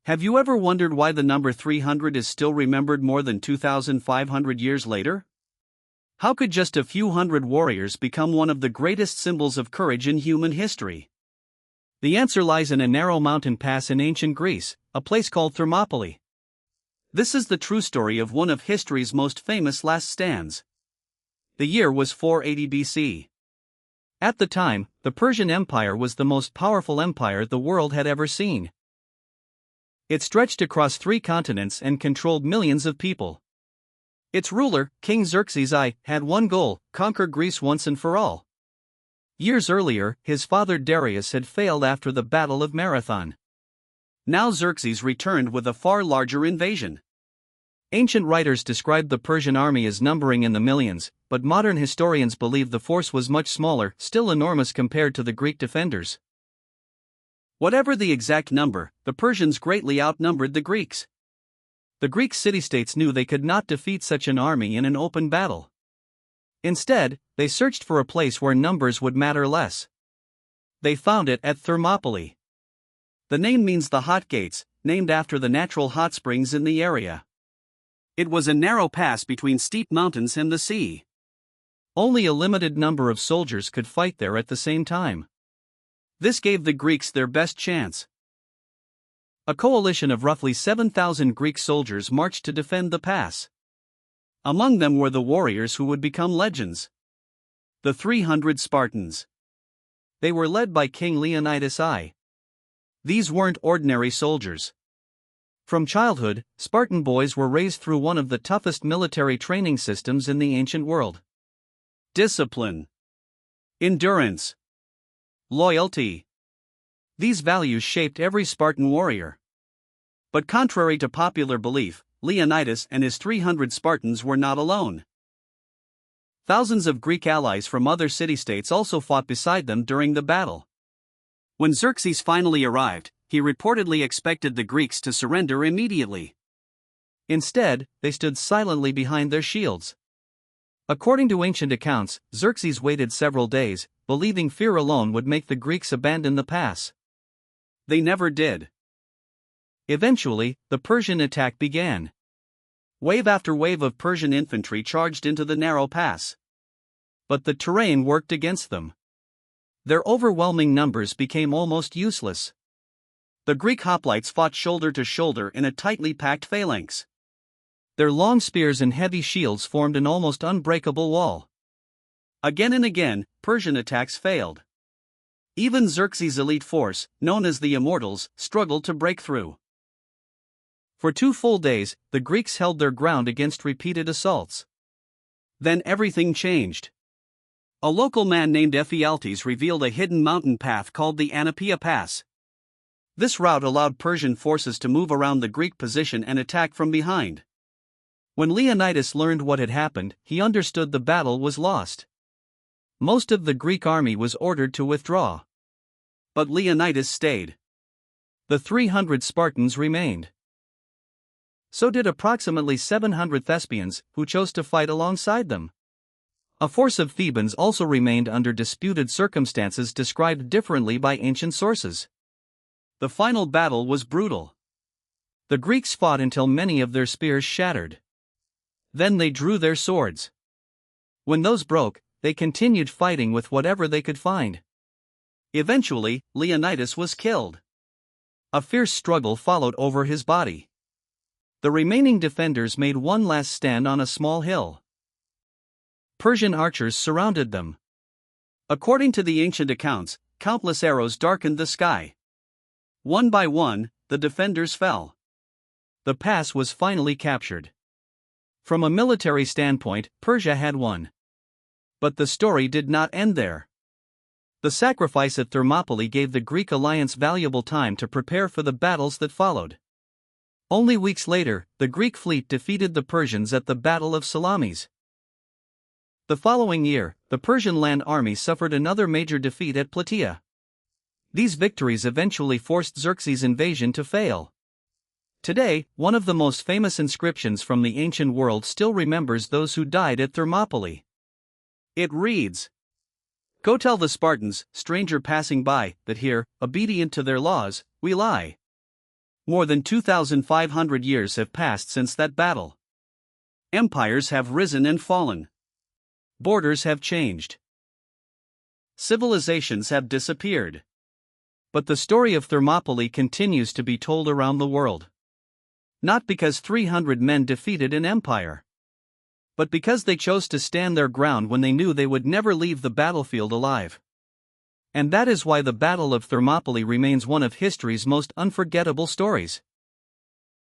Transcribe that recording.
Have you ever wondered why the number 300 is still remembered more than 2,500 years later? How could just a few hundred warriors become one of the greatest symbols of courage in human history? The answer lies in a narrow mountain pass in ancient Greece, a place called Thermopylae. This is the true story of one of history's most famous last stands. The year was 480 BC. At the time, the Persian Empire was the most powerful empire the world had ever seen. It stretched across 3 continents and controlled millions of people. Its ruler, King Xerxes I, had one goal: conquer Greece once and for all. Years earlier, his father Darius had failed after the Battle of Marathon. Now Xerxes returned with a far larger invasion. Ancient writers described the Persian army as numbering in the millions, but modern historians believe the force was much smaller, still enormous compared to the Greek defenders. Whatever the exact number, the Persians greatly outnumbered the Greeks. The Greek city-states knew they could not defeat such an army in an open battle. Instead, they searched for a place where numbers would matter less. They found it at Thermopylae. The name means the hot gates, named after the natural hot springs in the area. It was a narrow pass between steep mountains and the sea. Only a limited number of soldiers could fight there at the same time. This gave the Greeks their best chance. A coalition of roughly 7,000 Greek soldiers marched to defend the pass. Among them were the warriors who would become legends: the 300 Spartans. They were led by King Leonidas I. These weren't ordinary soldiers. From childhood, Spartan boys were raised through one of the toughest military training systems in the ancient world. Discipline, endurance, loyalty. These values shaped every Spartan warrior. But contrary to popular belief, Leonidas and his 300 Spartans were not alone. Thousands of Greek allies from other city-states also fought beside them during the battle. When Xerxes finally arrived, he reportedly expected the Greeks to surrender immediately. Instead, they stood silently behind their shields. According to ancient accounts, Xerxes waited several days, believing fear alone would make the Greeks abandon the pass. They never did. Eventually, the Persian attack began. Wave after wave of Persian infantry charged into the narrow pass. But the terrain worked against them. Their overwhelming numbers became almost useless. The Greek hoplites fought shoulder to shoulder in a tightly packed phalanx. Their long spears and heavy shields formed an almost unbreakable wall. Again and again, Persian attacks failed. Even Xerxes' elite force, known as the Immortals, struggled to break through. For 2 full days, the Greeks held their ground against repeated assaults. Then everything changed. A local man named Ephialtes revealed a hidden mountain path called the Anapeia Pass. This route allowed Persian forces to move around the Greek position and attack from behind. When Leonidas learned what had happened, he understood the battle was lost. Most of the Greek army was ordered to withdraw. But Leonidas stayed. The 300 Spartans remained. So did approximately 700 Thespians, who chose to fight alongside them. A force of Thebans also remained under disputed circumstances described differently by ancient sources. The final battle was brutal. The Greeks fought until many of their spears shattered. Then they drew their swords. When those broke, they continued fighting with whatever they could find. Eventually, Leonidas was killed. A fierce struggle followed over his body. The remaining defenders made one last stand on a small hill. Persian archers surrounded them. According to the ancient accounts, countless arrows darkened the sky. One by one, the defenders fell. The pass was finally captured. From a military standpoint, Persia had won. But the story did not end there. The sacrifice at Thermopylae gave the Greek alliance valuable time to prepare for the battles that followed. Only weeks later, the Greek fleet defeated the Persians at the Battle of Salamis. The following year, the Persian land army suffered another major defeat at Plataea. These victories eventually forced Xerxes' invasion to fail. Today, one of the most famous inscriptions from the ancient world still remembers those who died at Thermopylae. It reads, "Go tell the Spartans, stranger passing by, that here, obedient to their laws, we lie. More than 2,500 years have passed since that battle. Empires have risen and fallen. Borders have changed. Civilizations have disappeared. But the story of Thermopylae continues to be told around the world. Not because 300 men defeated an empire, but because they chose to stand their ground when they knew they would never leave the battlefield alive. And that is why the Battle of Thermopylae remains one of history's most unforgettable stories.